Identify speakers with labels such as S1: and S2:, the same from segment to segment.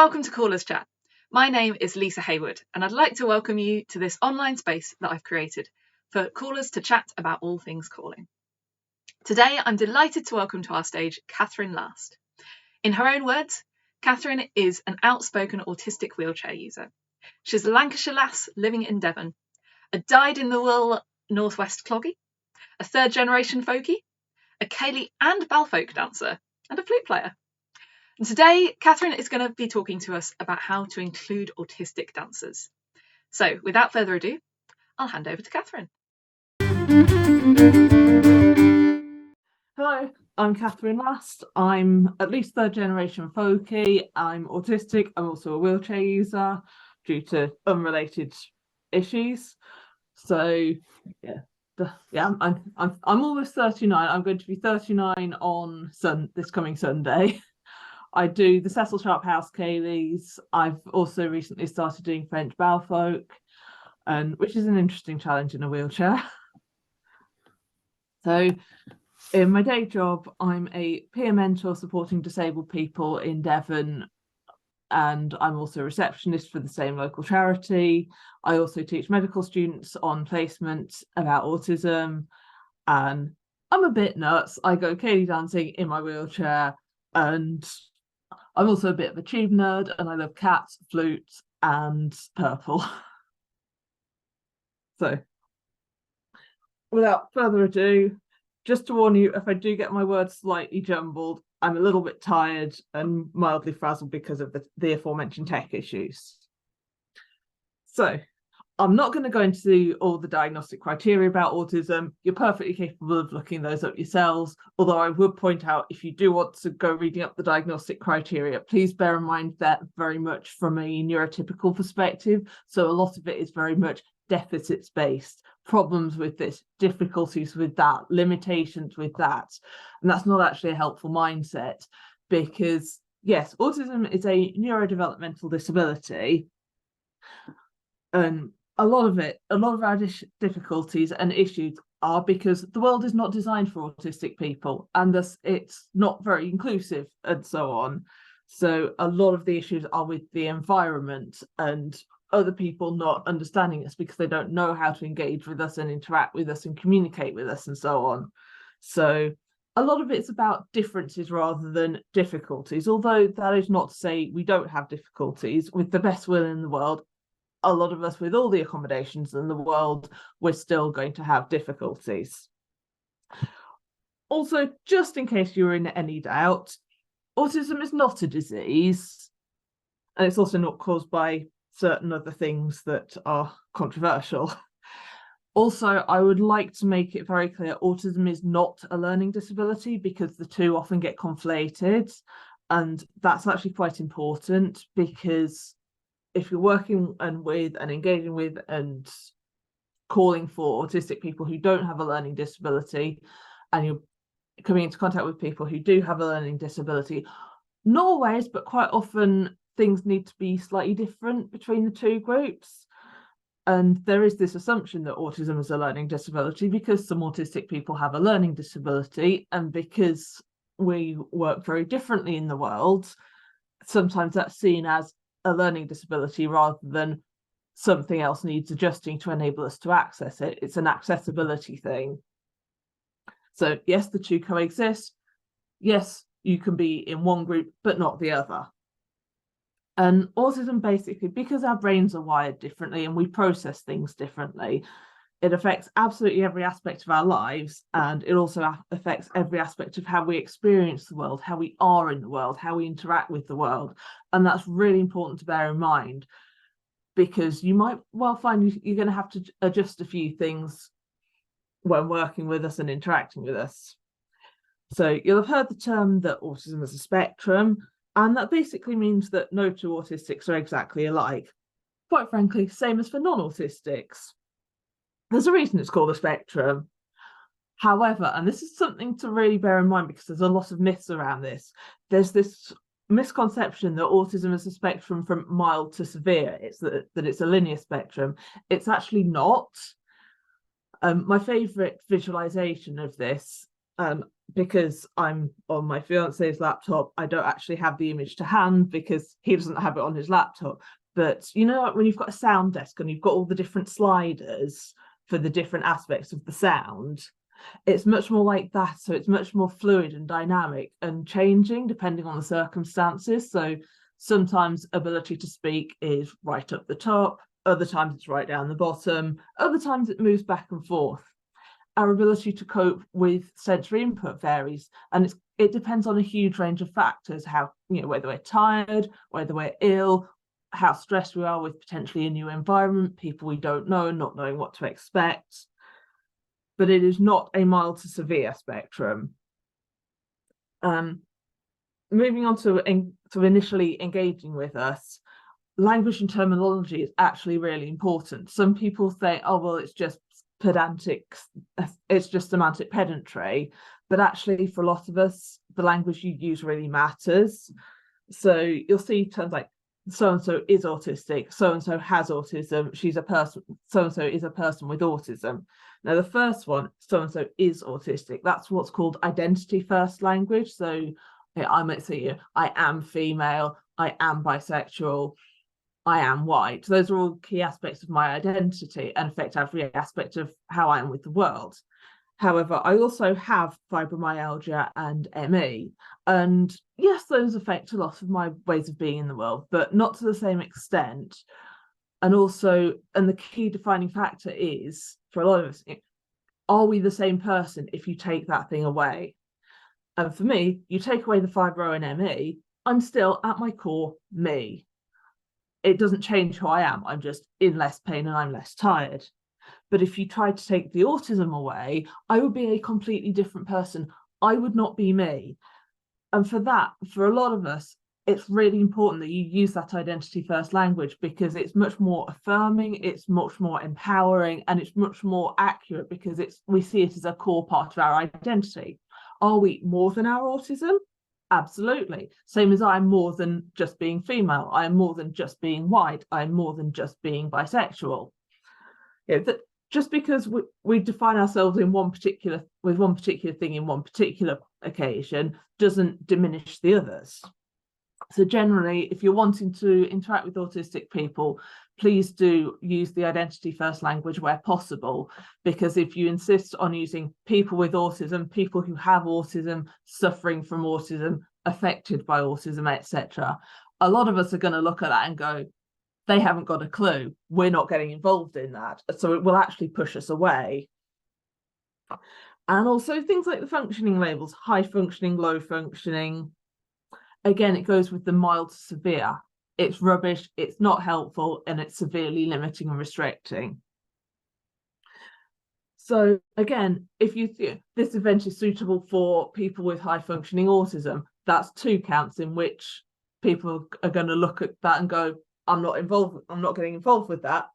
S1: welcome to Callers Chat. My name is Lisa Heywood, and I'd like to welcome you to this online space that I've created for callers to chat about all things calling. Today, I'm delighted to welcome to our stage Katherine Last. In her own words, Katherine is an outspoken autistic wheelchair user. She's a Lancashire lass living in Devon, a dyed-in-the-wool northwest cloggie, a third-generation folkie, a ceilidh and balfolk dancer, and a flute player. And today, Katherine is going to be talking to us about how to include autistic dancers. So, without further ado, I'll hand over to Katherine.
S2: Hello, I'm Katherine Last. I'm at least third generation folkie. I'm autistic. I'm also a wheelchair user due to unrelated issues. So I'm almost 39. I'm going to be 39 on this coming Sunday. I do the Cecil Sharp House ceilidhs. I've also recently started doing French balfolk, which is an interesting challenge in a wheelchair. So in my day job, I'm a peer mentor supporting disabled people in Devon, and I'm also a receptionist for the same local charity. I also teach medical students on placement about autism, and I'm a bit nuts. I go ceilidh dancing in my wheelchair, and I'm also a bit of a tube nerd, and I love cats, flute, and purple. So, without further ado, just to warn you, if I do get my words slightly jumbled, I'm a little bit tired and mildly frazzled because of the aforementioned tech issues. So, I'm not going to go into all the diagnostic criteria about autism. You're perfectly capable of looking those up yourselves, although I would point out, if you do want to go reading up the diagnostic criteria, please bear in mind that very much from a neurotypical perspective. So a lot of it is very much deficits based, problems with this, difficulties with that, limitations with that. And that's not actually a helpful mindset, because yes, autism is a neurodevelopmental disability, and a lot of our difficulties and issues are because the world is not designed for autistic people, and thus it's not very inclusive and so on. So a lot of the issues are with the environment and other people not understanding us because they don't know how to engage with us and interact with us and communicate with us and so on. So a lot of it's about differences rather than difficulties, although that is not to say we don't have difficulties. With the best will in the world, a lot of us, with all the accommodations in the world, we're still going to have difficulties. Also, just in case you're in any doubt, autism is not a disease, and it's also not caused by certain other things that are controversial. Also, I would like to make it very clear, autism is not a learning disability, because the two often get conflated, and that's actually quite important, because if you're working with and engaging with and calling for autistic people who don't have a learning disability, and you're coming into contact with people who do have a learning disability, not always, but quite often things need to be slightly different between the two groups. And there is this assumption that autism is a learning disability because some autistic people have a learning disability, and because we work very differently in the world, sometimes that's seen as a learning disability rather than something else needs adjusting to enable us to access it. It's an accessibility thing. So yes, the two coexist. Yes, you can be in one group but not the other. And autism, basically, because our brains are wired differently and we process things differently, it affects absolutely every aspect of our lives, and it also affects every aspect of how we experience the world, how we are in the world, how we interact with the world. And that's really important to bear in mind, because you might well find you're going to have to adjust a few things when working with us and interacting with us. So you'll have heard the term that autism is a spectrum, and that basically means that no two autistics are exactly alike. Quite frankly, same as for non-autistics. There's a reason it's called a spectrum. However, and this is something to really bear in mind because there's a lot of myths around this, there's this misconception that autism is a spectrum from mild to severe. It's that it's a linear spectrum. It's actually not. My favourite visualization of this, because I'm on my fiance's laptop, I don't actually have the image to hand because he doesn't have it on his laptop. But you know, when you've got a sound desk and you've got all the different sliders for the different aspects of the sound, it's much more like that. So it's much more fluid and dynamic and changing depending on the circumstances. So sometimes ability to speak is right up the top, other times it's right down the bottom, other times it moves back and forth. Our ability to cope with sensory input varies, and it depends on a huge range of factors, how, you know, whether we're tired, whether we're ill, how stressed we are with potentially a new environment, people we don't know, not knowing what to expect. But it is not a mild to severe spectrum. Moving on to initially engaging with us, language and terminology is actually really important. Some people say, oh, well, it's just pedantic, it's just semantic pedantry, but actually for a lot of us, the language you use really matters. So you'll see terms like so-and-so is autistic, so-and-so has autism, she's a person, so-and-so is a person with autism. Now the first one, so-and-so is autistic, that's what's called identity first language. So I might say, I am female, I am bisexual, I am white. Those are all key aspects of my identity and affect every aspect of how I am with the world. However, I also have fibromyalgia and ME. And yes, those affect a lot of my ways of being in the world, but not to the same extent. And also, and the key defining factor is, for a lot of us, are we the same person if you take that thing away? And for me, you take away the fibro and ME, I'm still at my core me. It doesn't change who I am. I'm just in less pain and I'm less tired. But if you tried to take the autism away, I would be a completely different person. I would not be me. And for that, for a lot of us, it's really important that you use that identity first language because it's much more affirming, it's much more empowering, and it's much more accurate because we see it as a core part of our identity. Are we more than our autism? Absolutely. Same as I'm more than just being female. I am more than just being white. I'm more than just being bisexual. Just because we define ourselves with one particular thing in one particular occasion doesn't diminish the others. So generally, if you're wanting to interact with autistic people, please do use the identity first language where possible, because if you insist on using people with autism, people who have autism, suffering from autism, affected by autism, etc., a lot of us are going to look at that and go, they haven't got a clue. We're not getting involved in that. So it will actually push us away. And also things like the functioning labels, high functioning, low functioning. Again, it goes with the mild to severe. It's rubbish, it's not helpful, and it's severely limiting and restricting. So again, if you think this event is suitable for people with high functioning autism, that's 2 counts in which people are going to look at that and go, I'm not getting involved with that.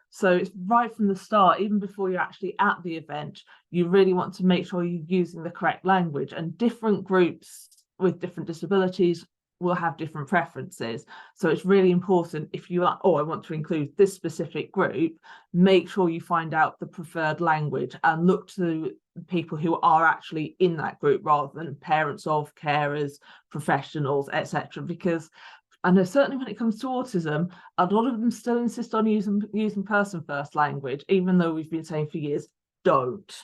S2: So it's right from the start, even before you're actually at the event, you really want to make sure you're using the correct language. And different groups with different disabilities will have different preferences. So it's really important, if you are, I want to include this specific group, make sure you find out the preferred language and look to people who are actually in that group rather than parents of, carers, professionals, etc. Because I know certainly when it comes to autism, a lot of them still insist on using person first language, even though we've been saying for years, don't.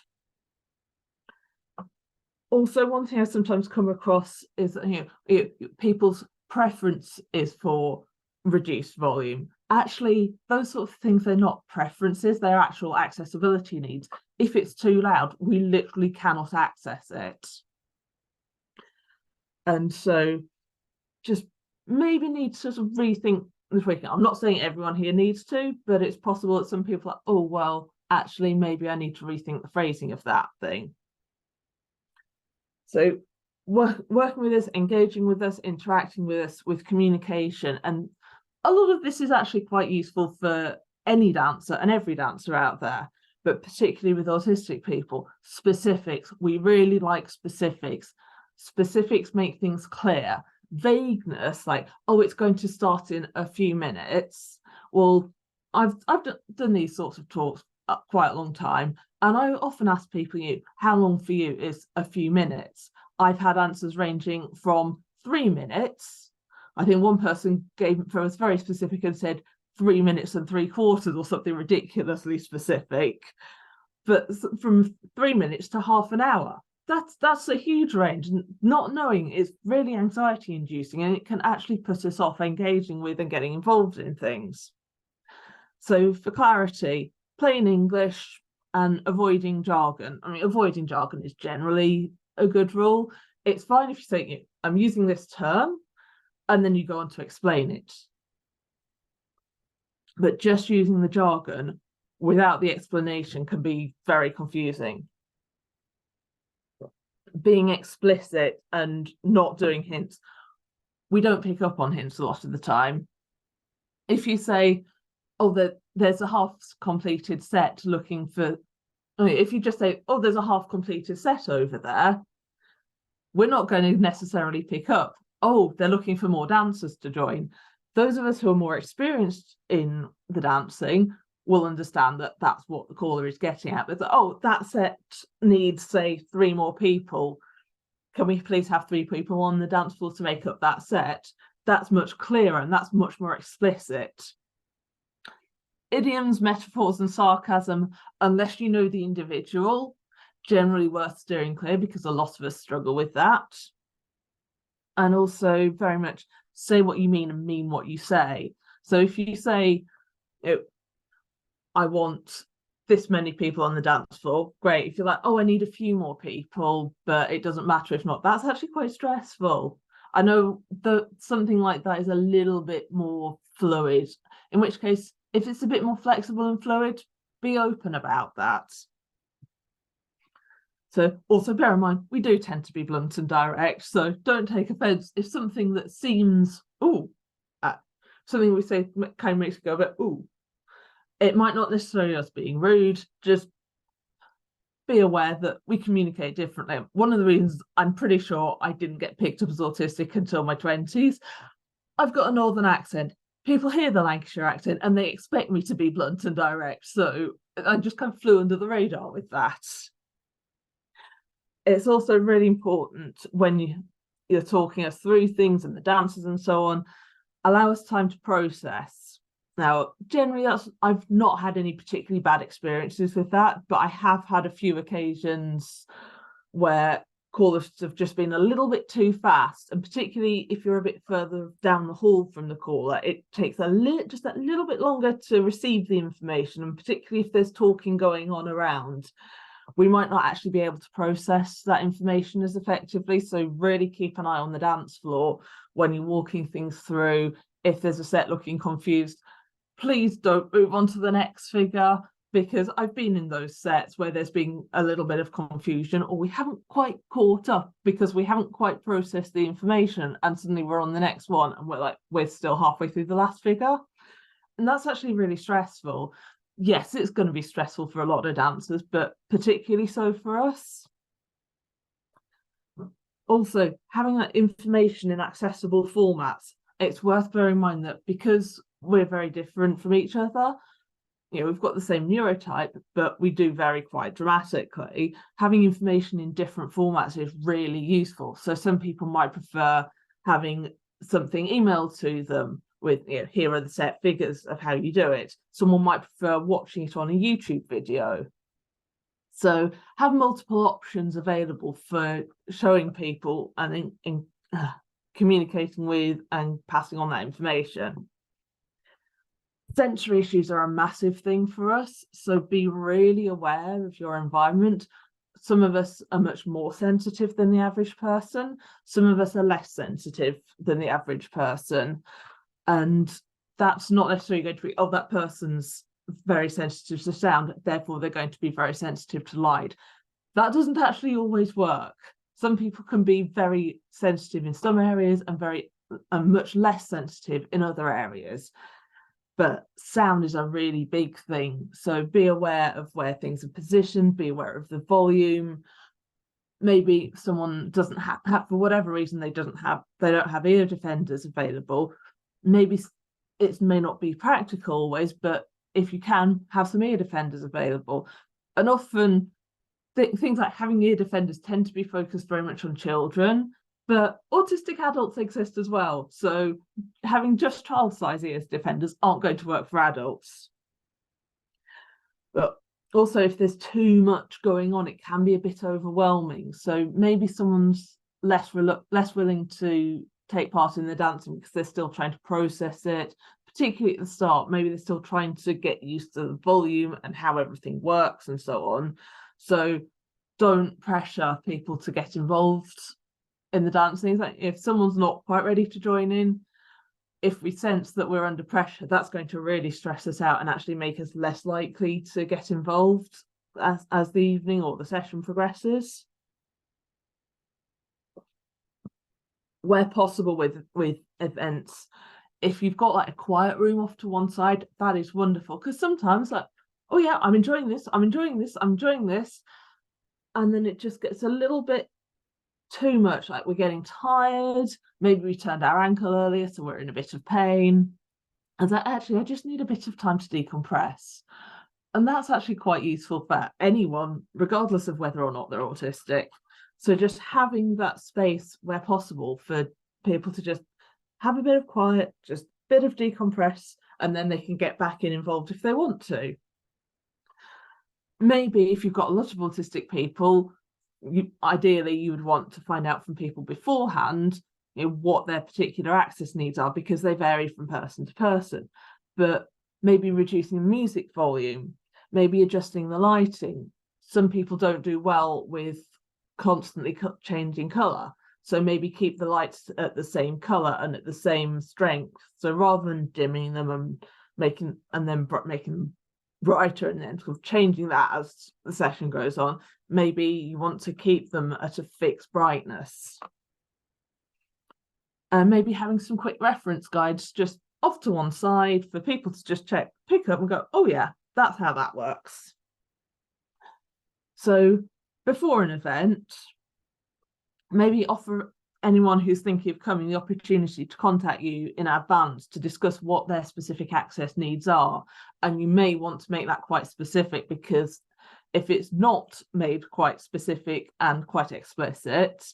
S2: Also, one thing I sometimes come across is that people's preference is for reduced volume. Actually, those sort of things, they're not preferences, they're actual accessibility needs. If it's too loud, we literally cannot access it. And so just maybe need to sort of rethink this weekend. I'm not saying everyone here needs to, but it's possible that some people are, oh, well, actually, maybe I need to rethink the phrasing of that thing. So working with us, engaging with us, interacting with us, with communication. And a lot of this is actually quite useful for any dancer and every dancer out there, but particularly with autistic people. Specifics, we really like specifics. Specifics make things clear. Vagueness, like, oh, it's going to start in a few minutes. Well, I've done these sorts of talks quite a long time, And I often ask people, how long for you is a few minutes? I've had answers ranging from 3 minutes. I think one person was very specific and said 3 minutes and 3/4 or something ridiculously specific. But from 3 minutes to half an hour, that's a huge range. And not knowing is really anxiety inducing, and it can actually put us off engaging with and getting involved in things. So for clarity, plain English and avoiding jargon. I mean, avoiding jargon is generally a good rule. It's fine if you say, I'm using this term, and then you go on to explain it. But just using the jargon without the explanation can be very confusing. Being explicit and not doing hints. We don't pick up on hints a lot of the time. If you say, there's a half completed set looking for, if you just say, there's a half completed set over there, we're not going to necessarily pick up, they're looking for more dancers to join. Those of us who are more experienced in the dancing will understand that that's what the caller is getting at. But that set needs, say, 3 more people. Can we please have 3 people on the dance floor to make up that set? That's much clearer and that's much more explicit. Idioms, metaphors, and sarcasm, unless you know the individual, generally worth steering clear, because a lot of us struggle with that. And also very much say what you mean and mean what you say. So if you say, I want this many people on the dance floor, great. If you're like, I need a few more people, but it doesn't matter if not, that's actually quite stressful. I know that something like that is a little bit more fluid, in which case, if it's a bit more flexible and fluid, be open about that. So also bear in mind, we do tend to be blunt and direct, so don't take offence if something that seems, something we say kind of makes it go a bit, it might not necessarily us being rude, just be aware that we communicate differently. One of the reasons I'm pretty sure I didn't get picked up as autistic until my 20s, I've got a northern accent. People hear the Lancashire accent and they expect me to be blunt and direct, so I just kind of flew under the radar with that. It's also really important when you're talking us through things and the dances and so on, allow us time to process. Now, generally, I've not had any particularly bad experiences with that, but I have had a few occasions where callers have just been a little bit too fast, and particularly if you're a bit further down the hall from the caller, it takes just a little bit longer to receive the information, and particularly if there's talking going on around, we might not actually be able to process that information as effectively. So really keep an eye on the dance floor when you're walking things through. If there's a set looking confused, please don't move on to the next figure, because I've been in those sets where there's been a little bit of confusion, or we haven't quite caught up because we haven't quite processed the information, and suddenly we're on the next one and we're still halfway through the last figure. And that's actually really stressful. Yes, it's going to be stressful for a lot of dancers, but particularly so for us. Also, having that information in accessible formats, it's worth bearing in mind that because we're very different from each other, we've got the same neurotype, but we do vary quite dramatically. Having information in different formats is really useful. So some people might prefer having something emailed to them with, here are the set figures of how you do it. Someone might prefer watching it on a YouTube video. So have multiple options available for showing people and communicating with and passing on that information. Sensory issues are a massive thing for us, so be really aware of your environment. Some of us are much more sensitive than the average person. Some of us are less sensitive than the average person. And that's not necessarily going to be, that person's very sensitive to sound, therefore they're going to be very sensitive to light. That doesn't actually always work. Some people can be very sensitive in some areas and much less sensitive in other areas. But sound is a really big thing. So be aware of where things are positioned, be aware of the volume. Maybe someone doesn't have, for whatever reason, they don't have ear defenders available. Maybe it may not be practical always, but if you can, have some ear defenders available. And often things like having ear defenders tend to be focused very much on children, but autistic adults exist as well. So having just child size ear defenders aren't going to work for adults. But also, if there's too much going on, it can be a bit overwhelming. So maybe someone's less willing to take part in the dancing because they're still trying to process it, particularly at the start. Maybe they're still trying to get used to the volume and how everything works and so on. So don't pressure people to get involved in the dancing. Like if someone's not quite ready to join in, if we sense that we're under pressure, that's going to really stress us out and actually make us less likely to get involved as the evening or the session progresses. Where possible with events, if you've got like a quiet room off to one side, that is wonderful, because sometimes like, oh yeah, I'm enjoying this, I'm enjoying this, I'm enjoying this, and then it just gets a little bit too much, like we're getting tired, maybe we turned our ankle earlier so we're in a bit of pain, and that actually I just need a bit of time to decompress. And that's actually quite useful for anyone, regardless of whether or not they're autistic. So just having that space where possible for people to just have a bit of quiet, just a bit of decompress, and then they can get back involved if they want to. Maybe if you've got a lot of autistic people, ideally you would want to find out from people beforehand, what their particular access needs are, because they vary from person to person. But maybe reducing the music volume, maybe adjusting the lighting. Some people don't do well with constantly changing colour, so maybe keep the lights at the same colour and at the same strength. So rather than dimming them and making them brighter and then sort of changing that as the session goes on, maybe you want to keep them at a fixed brightness. And maybe having some quick reference guides just off to one side for people to just pick up and go, oh yeah, that's how that works. So before an event, maybe offer anyone who's thinking of coming the opportunity to contact you in advance to discuss what their specific access needs are. And you may want to make that quite specific, because if it's not made quite specific and quite explicit,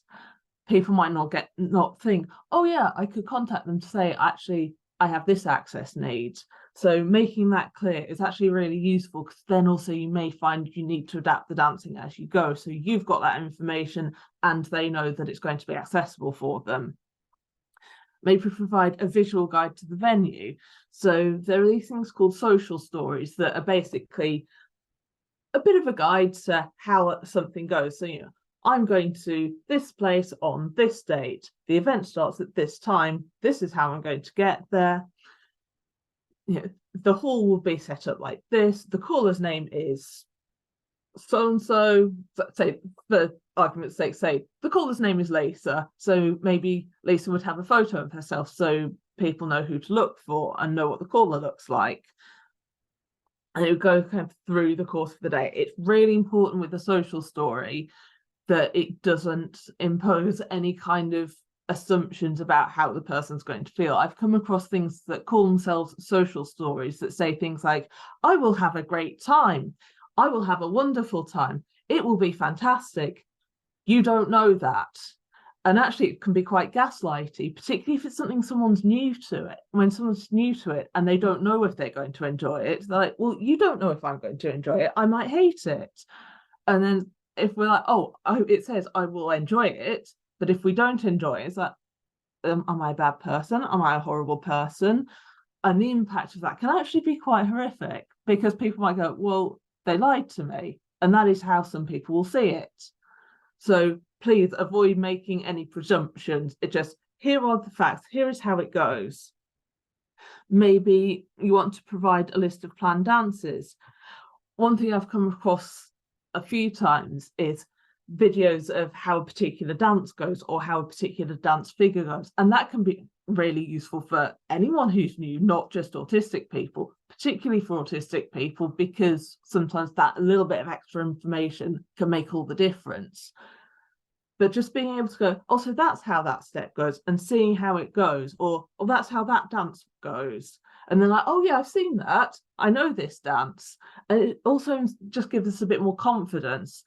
S2: people might not think, oh yeah, I could contact them to say, actually, I have this access need. So making that clear is actually really useful, because then also you may find you need to adapt the dancing as you go. So you've got that information and they know that it's going to be accessible for them. Maybe provide a visual guide to the venue. So there are these things called social stories that are basically a bit of a guide to how something goes. So, I'm going to this place on this date. The event starts at this time. This is how I'm going to get there. The hall will be set up like this. The caller's name is so-and-so. Say, for argument's sake, say the caller's name is Lisa. So maybe Lisa would have a photo of herself so people know who to look for and know what the caller looks like. And it would go kind of through the course of the day. It's really important with the social story that it doesn't impose any kind of assumptions about how the person's going to feel. I've come across things that call themselves social stories that say things like, I will have a great time. I will have a wonderful time. It will be fantastic. You don't know that. And actually it can be quite gaslighty, particularly if it's something someone's new to it. When someone's new to it and they don't know if they're going to enjoy it, they're like, well, you don't know if I'm going to enjoy it. I might hate it. And then if we're like, oh, it says I will enjoy it, but if we don't enjoy it, it's like, am I a bad person? Am I a horrible person? And the impact of that can actually be quite horrific, because people might go, well, they lied to me. And that is how some people will see it. So please avoid making any presumptions. It just, here are the facts. Here is how it goes. Maybe you want to provide a list of planned dances. One thing I've come across a few times is videos of how a particular dance goes or how a particular dance figure goes, and that can be really useful for anyone who's new, not just autistic people, particularly for autistic people, because sometimes that little bit of extra information can make all the difference. But just being able to go, oh, so that's how that step goes, and seeing how it goes, or oh, that's how that dance goes, And they're like, oh yeah, I've seen that. I know this dance. And it also just gives us a bit more confidence.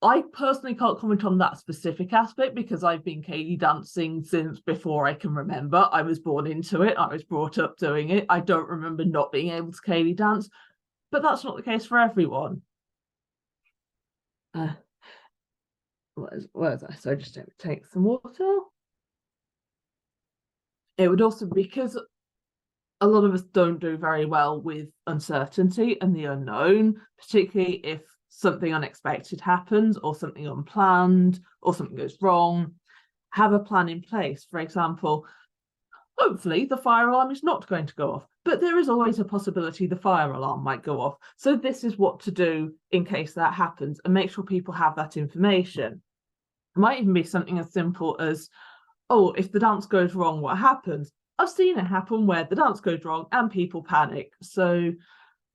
S2: I personally can't comment on that specific aspect because I've been ceilidh dancing since before I can remember. I was born into it. I was brought up doing it. I don't remember not being able to ceilidh dance, but that's not the case for everyone. Where's that? So just take some water. It would also, because a lot of us don't do very well with uncertainty and the unknown, particularly if something unexpected happens or something unplanned or something goes wrong. Have a plan in place. For example, hopefully the fire alarm is not going to go off, but there is always a possibility the fire alarm might go off. So this is what to do in case that happens, and make sure people have that information. It might even be something as simple as, oh, if the dance goes wrong, what happens? I've seen it happen where the dance goes wrong and people panic. So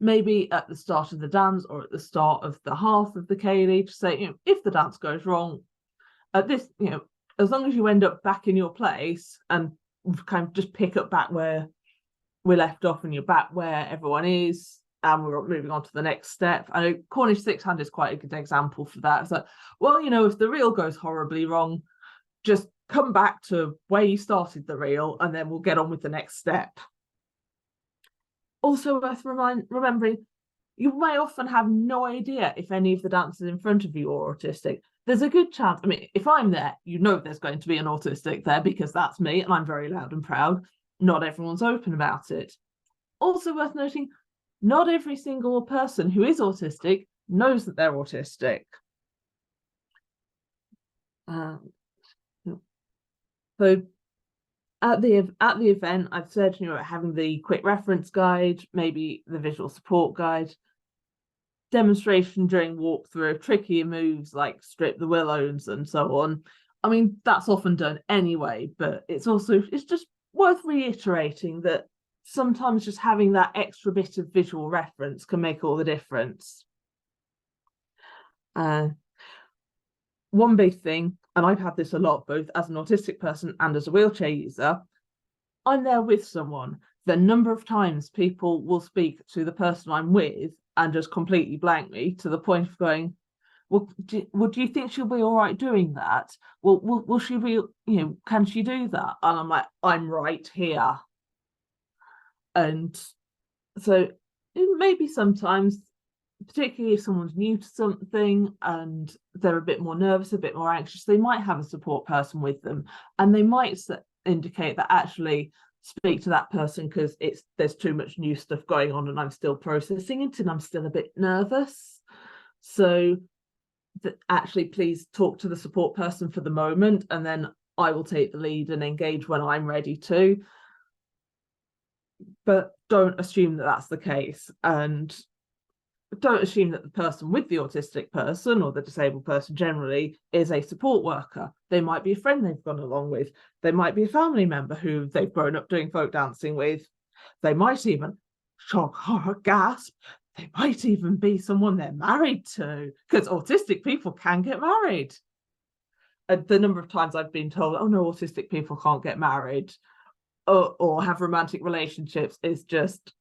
S2: maybe at the start of the dance or at the start of the half of the ceilidh, to say, if the dance goes wrong, at this, as long as you end up back in your place and kind of just pick up back where we left off and you're back where everyone is, and we're moving on to the next step. I know Cornish six-hand is quite a good example for that. It's like, well, if the reel goes horribly wrong, just come back to where you started the reel and then we'll get on with the next step. Also worth remembering, you may often have no idea if any of the dancers in front of you are autistic. There's a good chance, if I'm there, there's going to be an autistic there because that's me and I'm very loud and proud. Not everyone's open about it. Also worth noting, not every single person who is autistic knows that they're autistic. So at the event, I've said, having the quick reference guide, maybe the visual support guide, demonstration during walkthrough, trickier moves like strip the willows and so on. That's often done anyway, but it's just worth reiterating that sometimes just having that extra bit of visual reference can make all the difference. One big thing, and I've had this a lot, both as an autistic person and as a wheelchair user, I'm there with someone. The number of times people will speak to the person I'm with and just completely blank me to the point of going, well, do you think she'll be all right doing that? Well, will she be, can she do that? And I'm like, I'm right here. And so maybe sometimes, particularly if someone's new to something and they're a bit more nervous, a bit more anxious, they might have a support person with them, and they might indicate that actually speak to that person because there's too much new stuff going on and I'm still processing it and I'm still a bit nervous. So actually, please talk to the support person for the moment, and then I will take the lead and engage when I'm ready to. But don't assume that that's the case, and don't assume that the person with the autistic person or the disabled person generally is a support worker. They might be a friend they've gone along with. They might be a family member who they've grown up doing folk dancing with. They might even, shock, horror, gasp, they might even be someone they're married to, because autistic people can get married. And the number of times I've been told, oh no, autistic people can't get married or have romantic relationships is just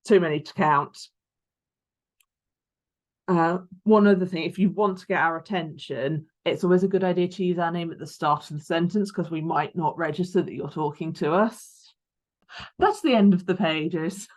S2: too many to count. One other thing, if you want to get our attention, it's always a good idea to use our name at the start of the sentence because we might not register that you're talking to us. That's the end of the pages.